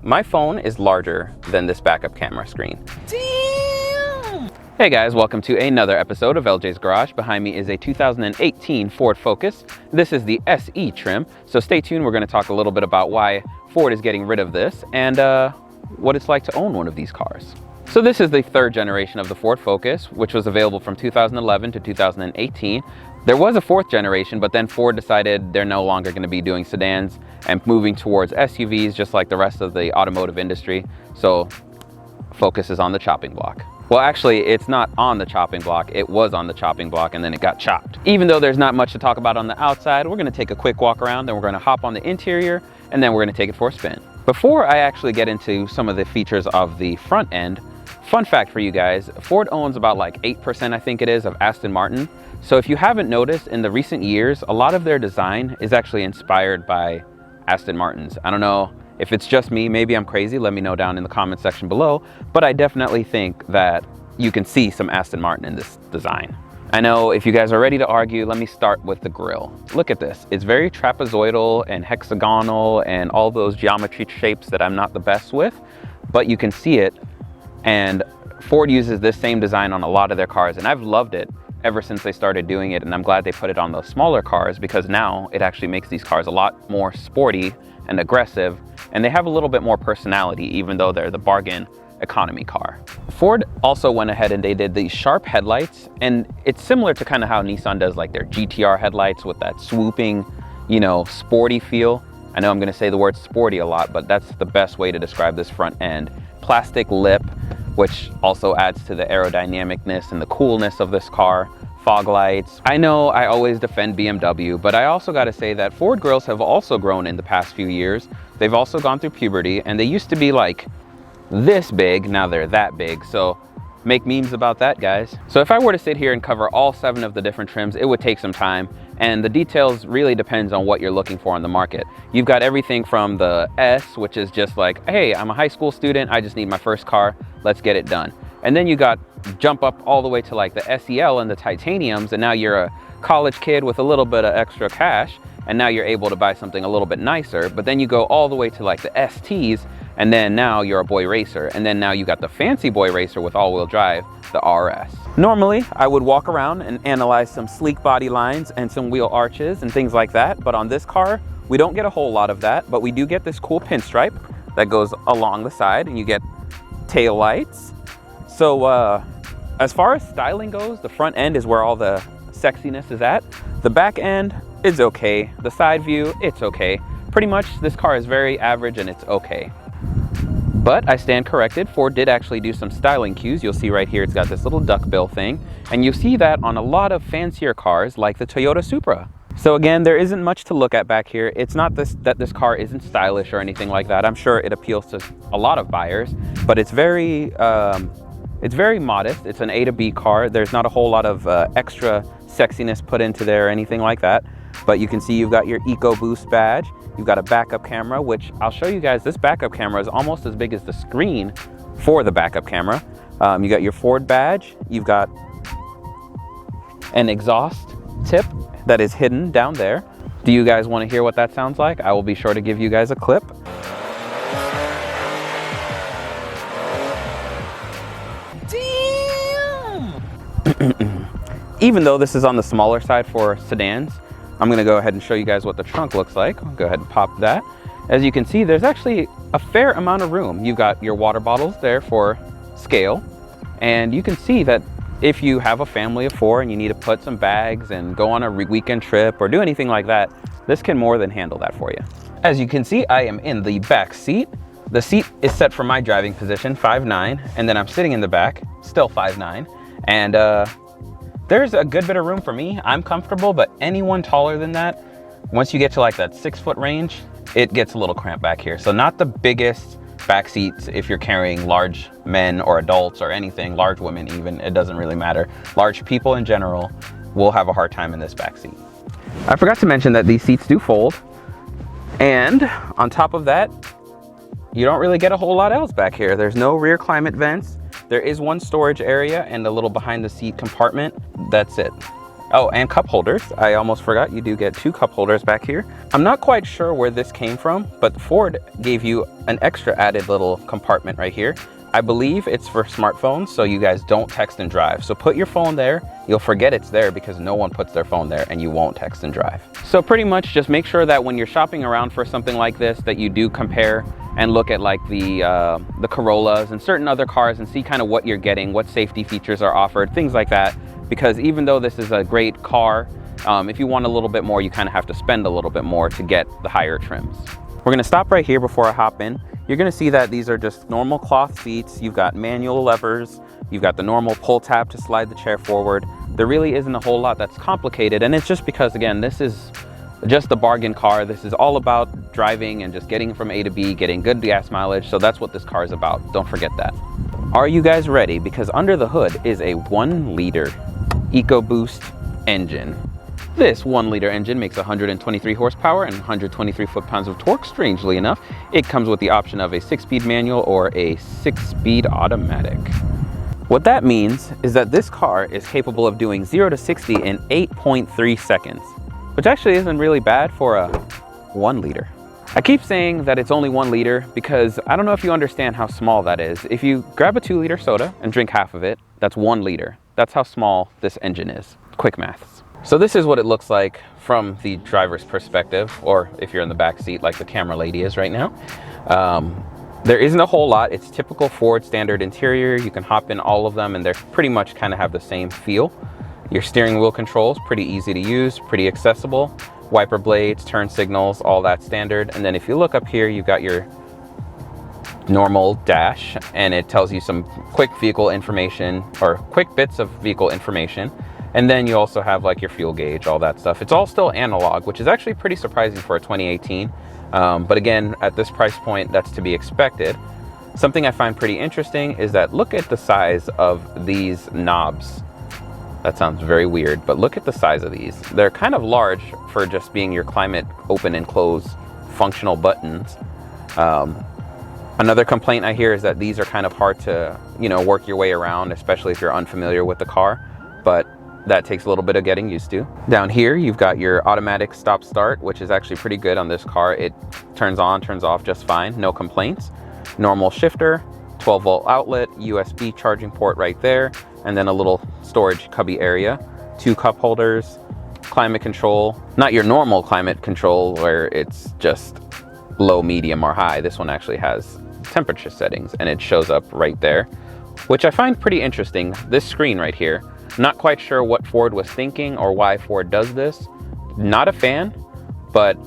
My phone is larger than this backup camera screen. Damn! Hey guys, welcome to another episode of LJ's Garage. Behind me is a 2018 Ford Focus. This is the SE trim, so stay tuned. We're going to talk a little bit about why Ford is getting rid of this and what it's like to own one of these cars. So this is the third generation of the Ford Focus, which was available from 2011 to 2018. There was a fourth generation, but then Ford decided they're no longer going to be doing sedans and moving towards SUVs just like the rest of the automotive industry. So Focus is on the chopping block. Well, actually, it's not on the chopping block. It was on the chopping block and then it got chopped. Even though there's not much to talk about on the outside, we're going to take a quick walk around, then we're going to hop on the interior, and then we're going to take it for a spin. Before I actually get into some of the features of the front end, fun fact for you guys, Ford owns about like 8%, I think it is, of Aston Martin. So if you haven't noticed, in the recent years, a lot of their design is actually inspired by Aston Martins. I don't know if it's just me, maybe I'm crazy, let me know down in the comment section below, but I definitely think that you can see some Aston Martin in this design. I know if you guys are ready to argue, let me start with the grille. Look at this, it's very trapezoidal and hexagonal and all those geometry shapes that I'm not the best with, but you can see it, and Ford uses this same design on a lot of their cars, and I've loved it ever since they started doing it, and I'm glad they put it on those smaller cars because now it actually makes these cars a lot more sporty and aggressive, and they have a little bit more personality even though they're the bargain economy car. Ford also went ahead and they did these sharp headlights, and it's similar to kind of how Nissan does like their GTR headlights with that swooping, you know, sporty feel. I know I'm going to say the word sporty a lot, but that's the best way to describe this front end. Plastic lip, which also adds to the aerodynamicness and the coolness of this car. Fog lights. I know I always defend BMW, but I also got to say that Ford grills have also grown in the past few years. They've also gone through puberty, and they used to be like this big, now they're that big. So make memes about that, guys. So if I were to sit here and cover all 7 of the different trims, it would take some time, and the details really depends on what you're looking for on the market. You've got everything from the S, which is just like, hey, I'm a high school student, I just need my first car, let's get it done. And then you got jump up all the way to like the SEL and the titaniums, and now you're a college kid with a little bit of extra cash, and now you're able to buy something a little bit nicer. But then you go all the way to like the STs, and then now you're a boy racer, and then now you got the fancy boy racer with all-wheel drive, the RS. Normally I would walk around and analyze some sleek body lines and some wheel arches and things like that, but on this car we don't get a whole lot of that, but we do get this cool pinstripe that goes along the side, and you get tail lights. So as far as styling goes, the front end is where all the sexiness is at. The back end is okay. The side view, it's okay. Pretty much this car is very average and it's okay. But I stand corrected, Ford did actually do some styling cues. You'll see right here it's got this little duckbill thing, and you see that on a lot of fancier cars like the Toyota Supra. So again, there isn't much to look at back here. It's not that this car isn't stylish or anything like that. I'm sure it appeals to a lot of buyers, but it's very modest. It's an A to B car. There's not a whole lot of extra sexiness put into there or anything like that. But you can see you've got your EcoBoost badge. You've got a backup camera, which I'll show you guys. This backup camera is almost as big as the screen for the backup camera. You got your Ford badge. You've got an exhaust tip that is hidden down there. Do you guys want to hear what that sounds like? I will be sure to give you guys a clip. Damn! Even though this is on the smaller side for sedans, I'm going to go ahead and show you guys what the trunk looks like. I'll go ahead and pop that. As you can see, there's actually a fair amount of room. You've got your water bottles there for scale, and you can see that if you have a family of 4 and you need to put some bags and go on a weekend trip or do anything like that, this can more than handle that for you. As you can see, I am in the back seat. The seat is set for my driving position, 5'9", and then I'm sitting in the back, still 5'9", and there's a good bit of room for me. I'm comfortable, but anyone taller than that, once you get to like that 6-foot range, it gets a little cramped back here. So not the biggest back seats if you're carrying large men or adults or anything, large women even, it doesn't really matter. Large people in general will have a hard time in this back seat. I forgot to mention that these seats do fold, and on top of that, you don't really get a whole lot else back here. There's no rear climate vents. There is one storage area and a little behind the seat compartment. That's it. Oh, and cup holders. I almost forgot, you do get 2 cup holders back here. I'm not quite sure where this came from, but Ford gave you an extra added little compartment right here. I believe it's for smartphones, so you guys don't text and drive. So put your phone there, you'll forget it's there because no one puts their phone there, and you won't text and drive. So pretty much just make sure that when you're shopping around for something like this, that you do compare and look at like the Corollas and certain other cars and see kind of what you're getting, what safety features are offered, things like that. Because even though this is a great car, if you want a little bit more, you kind of have to spend a little bit more to get the higher trims. We're gonna stop right here before I hop in. You're gonna see that these are just normal cloth seats. You've got manual levers. You've got the normal pull tab to slide the chair forward. There really isn't a whole lot that's complicated, and it's just because, again, this is just the bargain car. This is all about driving and just getting from A to B, getting good gas mileage. So that's what this car is about. Don't forget that. Are you guys ready? Because under the hood is a 1-liter EcoBoost engine. This 1-liter engine makes 123 horsepower and 123 foot-pounds of torque. Strangely enough, it comes with the option of a 6-speed manual or a 6-speed automatic. What that means is that this car is capable of doing 0 to 60 in 8.3 seconds, which actually isn't really bad for a 1-liter. I keep saying that it's only 1 liter because I don't know if you understand how small that is. If you grab a 2-liter soda and drink half of it, that's 1 liter. That's how small this engine is. Quick maths. So this is what it looks like from the driver's perspective, or if you're in the back seat like the camera lady is right now. There isn't a whole lot. It's typical Ford standard interior. You can hop in all of them and they're pretty much kind of have the same feel. Your steering wheel controls, pretty easy to use, pretty accessible. Wiper blades, turn signals, all that standard. And then if you look up here, you've got your normal dash, and it tells you some quick vehicle information, or quick bits of vehicle information. And then you also have like your fuel gauge, all that stuff. It's all still analog, which is actually pretty surprising for a 2018. But again, at this price point, that's to be expected. Something I find pretty interesting is that look at the size of these knobs. That sounds very weird, but look at the size of these. They're kind of large for just being your climate open and close functional buttons. Another complaint I hear is that these are kind of hard to, work your way around, especially if you're unfamiliar with the car, but that takes a little bit of getting used to. Down here, you've got your automatic stop start, which is actually pretty good on this car. It turns on, turns off just fine, no complaints. Normal shifter, 12-volt outlet, USB charging port right there, and then a little storage cubby area, 2 cup holders, climate control. Not your normal climate control where it's just low, medium, or high. This one actually has temperature settings and it shows up right there, which I find pretty interesting. This screen right here, not quite sure what Ford was thinking or why Ford does this. Not a fan, but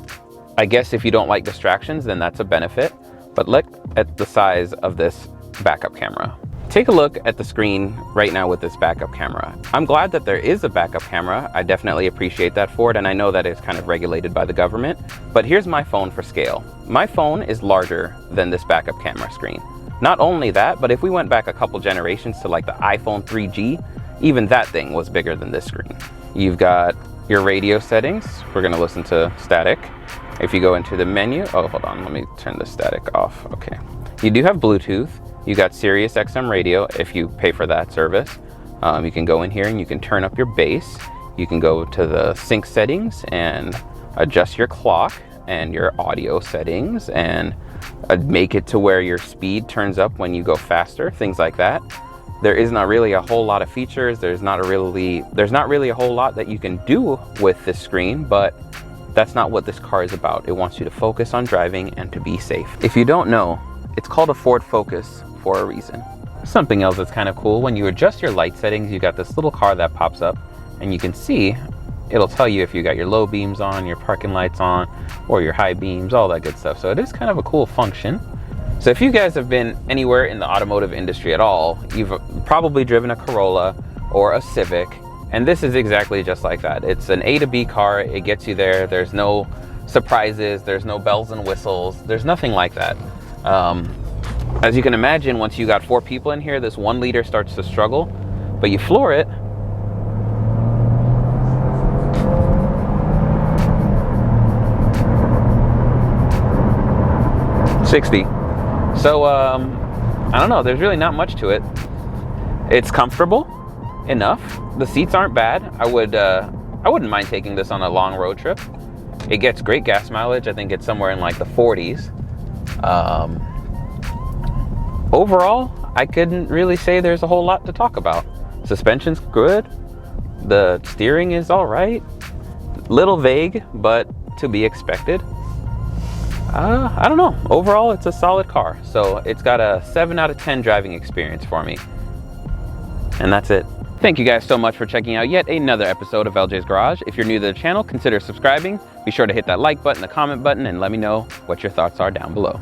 I guess if you don't like distractions, then that's a benefit. But look at the size of this backup camera. Take a look at the screen right now with this backup camera. I'm glad that there is a backup camera. I definitely appreciate that, Ford, and I know that it's kind of regulated by the government, but here's my phone for scale. My phone is larger than this backup camera screen. Not only that, but if we went back a couple generations to like the iPhone 3G, even that thing was bigger than this screen. You've got your radio settings. We're gonna listen to static. If you go into the menu, oh, hold on, let me turn the static off. Okay. You do have Bluetooth. You got Sirius XM radio if you pay for that service. You can go in here and you can turn up your bass. You can go to the sync settings and adjust your clock and your audio settings and make it to where your speed turns up when you go faster, things like that. There is not really a whole lot of features. There's not really a whole lot that you can do with this screen, but that's not what this car is about. It wants you to focus on driving and to be safe. If you don't know, it's called a Ford Focus for a reason. Something else that's kind of cool, when you adjust your light settings, you got this little car that pops up and you can see, it'll tell you if you got your low beams on, your parking lights on, or your high beams, all that good stuff. So it is kind of a cool function. So if you guys have been anywhere in the automotive industry at all, you've probably driven a Corolla or a Civic, and this is exactly just like that. It's an A to B car, it gets you there, there's no surprises, there's no bells and whistles, there's nothing like that. As you can imagine, once you got 4 people in here, this 1 liter starts to struggle, but you floor it, $60. So I don't know, there's really not much to it. It's comfortable, enough. The seats aren't bad. I wouldn't mind taking this on a long road trip. It gets great gas mileage. I think it's somewhere in like the 40s. Overall, I couldn't really say there's a whole lot to talk about. Suspension's good. The steering is all right. Little vague, but to be expected. I don't know. Overall, it's a solid car. So it's got a 7 out of 10 driving experience for me. And that's it. Thank you guys so much for checking out yet another episode of LJ's Garage. If you're new to the channel, consider subscribing. Be sure to hit that like button, the comment button, and let me know what your thoughts are down below.